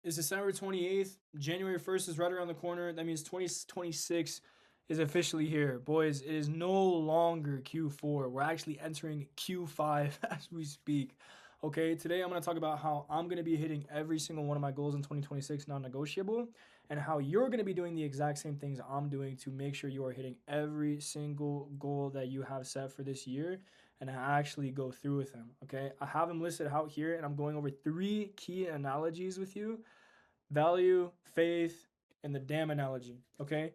It's December 28th. January 1st is right around the corner. That means 2026 is officially here. Boys, it is no longer Q4. We're actually entering Q5 as we speak. Okay, today I'm going to talk about how I'm going to be hitting every single one of my goals in 2026 non negotiable, and how you're going to be doing the exact same things I'm doing to make sure you are hitting every single goal that you have set for this year and actually go through with them. Okay, I have them listed out here, and I'm going over three key analogies with you: value, faith, and the damn analogy. Okay.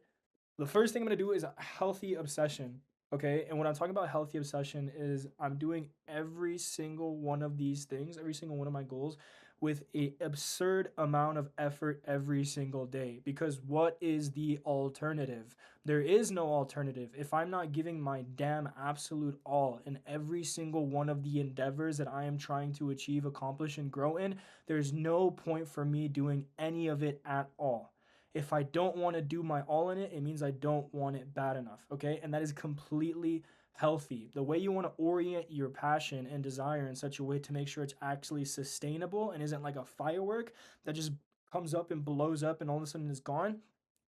The first thing I'm going to do is a healthy obsession. Okay. And what I'm talking about healthy obsession is I'm doing every single one of these things, every single one of my goals with a absurd amount of effort every single day. Because what is the alternative? There is no alternative. If I'm not giving my damn absolute all in every single one of the endeavors that I am trying to achieve, accomplish, and grow in, there's no point for me doing any of it at all. If I don't want to do my all in it, it means I don't want it bad enough. Okay. And that is completely healthy. The way you want to orient your passion and desire in such a way to make sure it's actually sustainable and isn't like a firework that just comes up and blows up and all of a sudden is gone,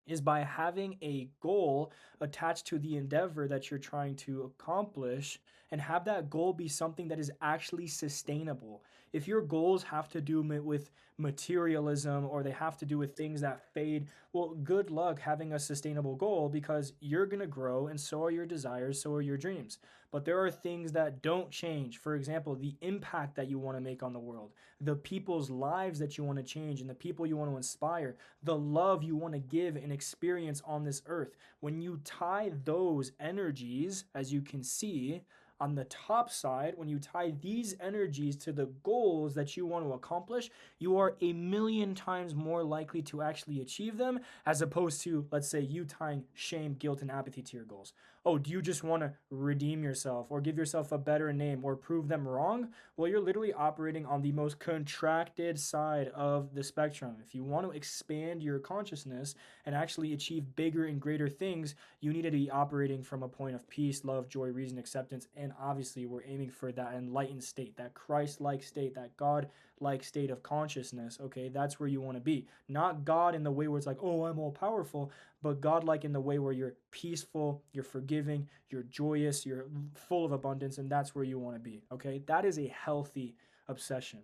is by having a goal attached to the endeavor that you're trying to accomplish, and have that goal be something that is actually sustainable. If your goals have to do with materialism, or they have to do with things that fade, well, good luck having a sustainable goal, because you're going to grow and so are your desires, so are your dreams. But there are things that don't change. For example, the impact that you want to make on the world, the people's lives that you want to change, and the people you want to inspire, the love you want to give and experience on this earth. When you tie those energies, as you can see on the top side, when you tie these energies to the goals that you want to accomplish, you are a million times more likely to actually achieve them, as opposed to, let's say, you tying shame, guilt, and apathy to your goals. Oh, do you just want to redeem yourself or give yourself a better name or prove them wrong? Well, you're literally operating on the most contracted side of the spectrum. If you want to expand your consciousness and actually achieve bigger and greater things, you need to be operating from a point of peace, love, joy, reason, acceptance. And obviously, we're aiming for that enlightened state, that Christ like state, that God like state of consciousness. Okay, that's where you want to be. Not God in the way where it's like, oh, I'm all powerful, but God like in the way where you're peaceful, you're forgiving, you're joyous, you're full of abundance, and that's where you want to be. Okay, that is a healthy obsession.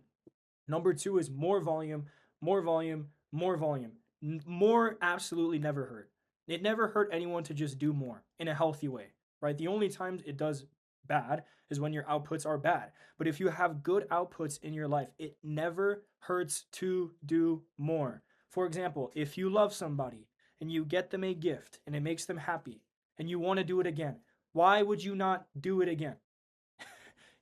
Number two is more volume, more volume, more volume. More absolutely never hurt. It never hurt anyone to just do more in a healthy way, right? The only times it does bad is when your outputs are bad. But if you have good outputs in your life, it never hurts to do more. For example, if you love somebody and you get them a gift and it makes them happy and you want to do it again, why would you not do it again?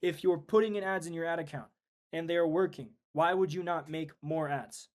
If you're putting in ads in your ad account and they're working, why would you not make more ads?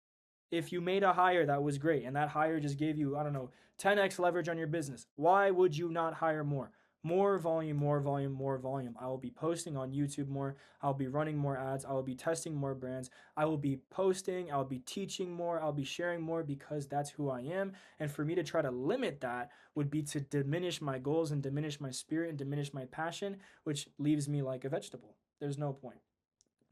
If you made a hire that was great and that hire just gave you, I don't know, 10x leverage on your business, why would you not hire more? More volume, more volume, more volume. I will be posting on YouTube more. I'll be running more ads. I will be testing more brands. I will be posting. I'll be teaching more. I'll be sharing more, because that's who I am. And for me to try to limit that would be to diminish my goals and diminish my spirit and diminish my passion, which leaves me like a vegetable. There's no point.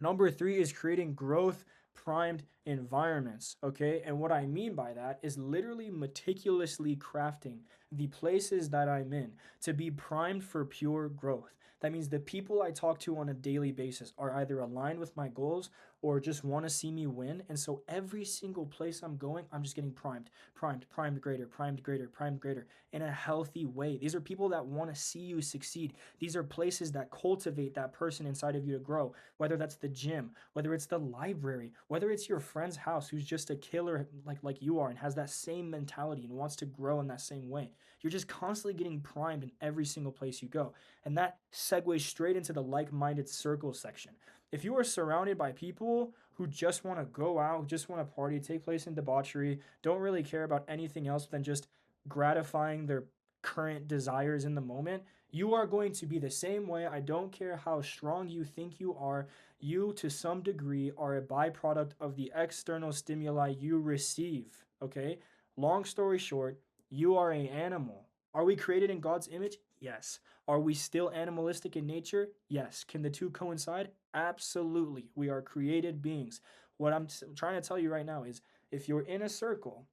Number three is creating growth primed environments. Okay. And what I mean by that is literally meticulously crafting the places that I'm in to be primed for pure growth. That means the people I talk to on a daily basis are either aligned with my goals or just want to see me win. And so every single place I'm going, I'm just getting primed, primed greater, primed greater, primed greater in a healthy way. These are people that want to see you succeed. These are places that cultivate that person inside of you to grow, whether that's the gym, whether it's the library, whether it's your friend's house who's just a killer like you are and has that same mentality and wants to grow in that same way. You're just constantly getting primed in every single place you go. And that segues straight into the like-minded circle section. If you are surrounded by people who just want to go out, just want to party, take place in debauchery, don't really care about anything else than just gratifying their current desires in the moment, you are going to be the same way. I don't care how strong you think you are. You, to some degree, are a byproduct of the external stimuli you receive. Okay? Long story short, you are an animal. Are we created in God's image? Yes. Are we still animalistic in nature? Yes. Can the two coincide? Absolutely. We are created beings. What I'm trying to tell you right now is If you're in a circle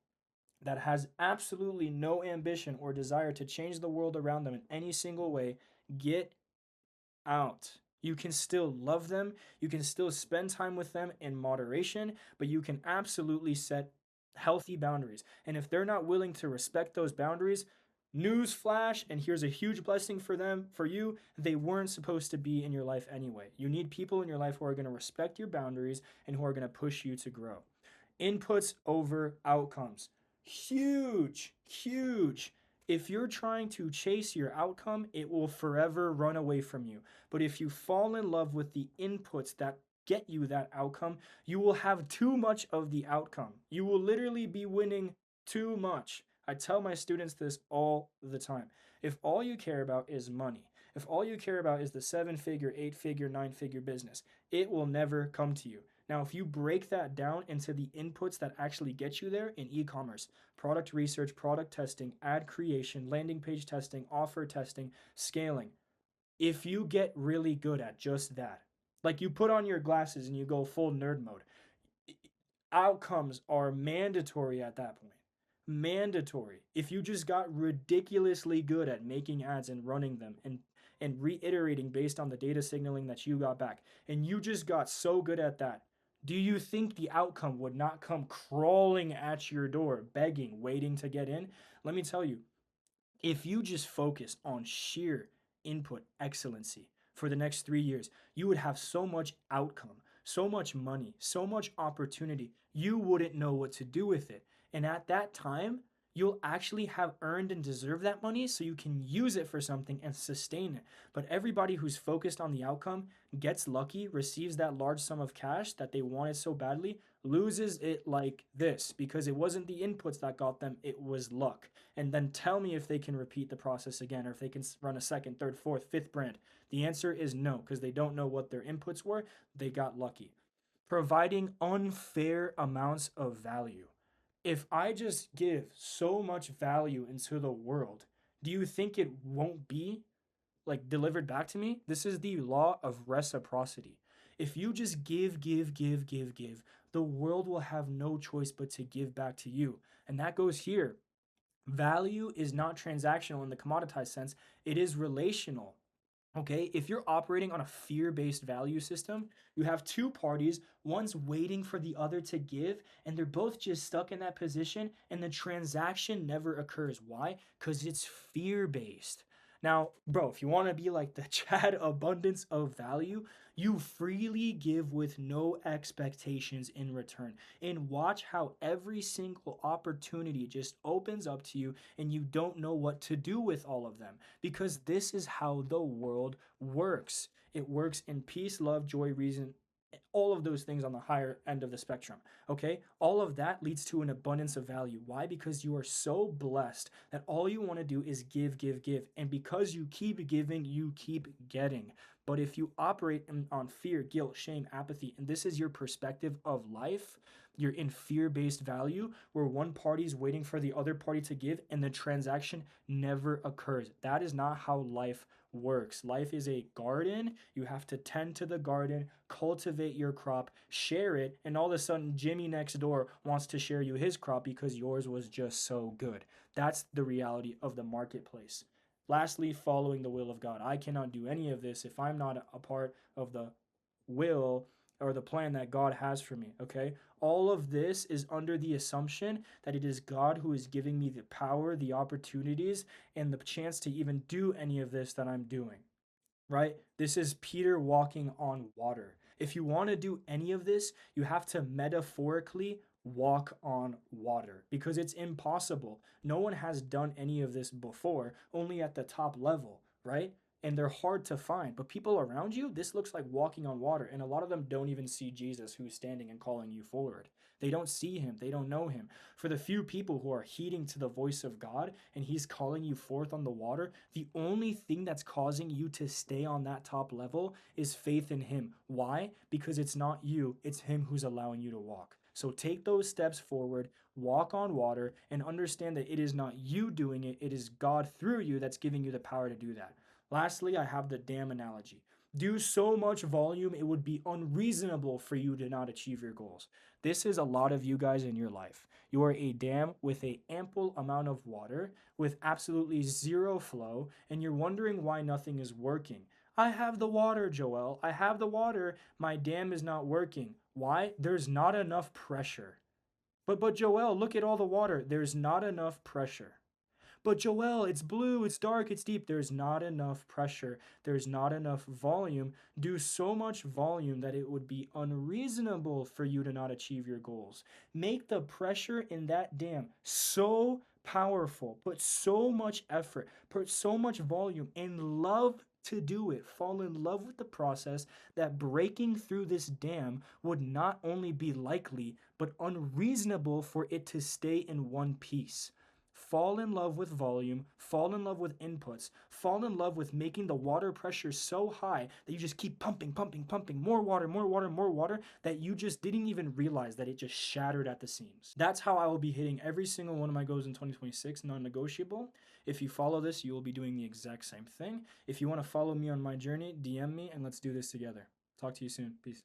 that has absolutely no ambition or desire to change the world around them in any single way, get out. You can still love them, you can still spend time with them in moderation, but you can absolutely set healthy boundaries. And if they're not willing to respect those boundaries, news flash, and here's a huge blessing for them, for you, they weren't supposed to be in your life anyway. You need people in your life who are going to respect your boundaries and who are going to push you to grow. Inputs over outcomes. Huge, huge. If you're trying to chase your outcome, it will forever run away from you. But if you fall in love with the inputs that get you that outcome, you will have too much of the outcome. You will literally be winning too much. I tell my students this all the time. If all you care about is money, if all you care about is the 7 figure, 8 figure, 9 figure business, it will never come to you. Now, if you break that down into the inputs that actually get you there in e commerce, product research, product testing, ad creation, landing page testing, offer testing, scaling, if you get really good at just that, like you put on your glasses and you go full nerd mode, outcomes are mandatory at that point. Mandatory. If you just got ridiculously good at making ads and running them and reiterating based on the data signaling that you got back, and you just got so good at that, do you think the outcome would not come crawling at your door, begging, waiting to get in? Let me tell you, if you just focus on sheer input excellency for the next 3 years, you would have so much outcome, so much money, so much opportunity. You wouldn't know what to do with it. And at that time, you'll actually have earned and deserved that money so you can use it for something and sustain it. But everybody who's focused on the outcome gets lucky, receives that large sum of cash that they wanted so badly, loses it like this because it wasn't the inputs that got them, it was luck. And then tell me if they can repeat the process again or if they can run a second, third, fourth, fifth brand. The answer is no, because they don't know what their inputs were. They got lucky. Providing unfair amounts of value. If I just give so much value into the world, do you think it won't be like delivered back to me? This is the law of reciprocity. If you just give, give, give, give, give, the world will have no choice but to give back to you. And that goes here. Value is not transactional in the commoditized sense, it is relational. Okay, if you're operating on a fear based value system, you have two parties, one's waiting for the other to give, and they're both just stuck in that position, and the transaction never occurs. Why? Because it's fear based. Now, bro, if you want to be like the Chad abundance of value, you freely give with no expectations in return. And watch how every single opportunity just opens up to you, and you don't know what to do with all of them because this is how the world works. It works in peace, love, joy, reason, all of those things on the higher end of the spectrum. Okay? All of that leads to an abundance of value. Why? Because you are so blessed that all you want to do is give, give, give. And because you keep giving, you keep getting. But if you operate on fear, guilt, shame, apathy, and this is your perspective of life, you're in fear based value where one party's waiting for the other party to give and the transaction never occurs. That is not how life works. Life is a garden. You have to tend to the garden, cultivate your crop, share it, and all of a sudden, Jimmy next door wants to share you his crop because yours was just so good. That's the reality of the marketplace. Lastly, following the will of God. I cannot do any of this if I'm not a part of the will or the plan that God has for me, okay? All of this is under the assumption that it is God who is giving me the power, the opportunities, and the chance to even do any of this that I'm doing, right? This is Peter walking on water. If you want to do any of this, you have to metaphorically walk on water because it's impossible. No one has done any of this before, only at the top level, right? And they're hard to find. But people around you, this looks like walking on water. And a lot of them don't even see Jesus who's standing and calling you forward. They don't see him, they don't know him. For the few people who are heeding to the voice of God and he's calling you forth on the water, the only thing that's causing you to stay on that top level is faith in him. Why? Because it's not you, it's him who's allowing you to walk. So take those steps forward, walk on water, and understand that it is not you doing it, it is God through you that's giving you the power to do that. Lastly, I have the dam analogy. Do so much volume, it would be unreasonable for you to not achieve your goals. This is a lot of you guys in your life. You are a dam with a ample amount of water, with absolutely zero flow, and you're wondering why nothing is working. I have the water, Joel. I have the water. My dam is not working. Why? There's not enough pressure. But Joel, look at all the water. There's not enough pressure. But Joel, it's blue, it's dark, it's deep. There's not enough pressure. There's not enough volume. Do so much volume that it would be unreasonable for you to not achieve your goals. Make the pressure in that dam so powerful. Put so much effort, put so much volume, and love to do it. Fall in love with the process that breaking through this dam would not only be likely, but unreasonable for it to stay in one piece. Fall in love with volume, fall in love with inputs, fall in love with making the water pressure so high that you just keep pumping, pumping, pumping, more water, more water, more water, that you just didn't even realize that it just shattered at the seams. That's how I will be hitting every single one of my goals in 2026, non-negotiable. If you follow this, you will be doing the exact same thing. If you want to follow me on my journey, DM me and let's do this together. Talk to you soon. Peace.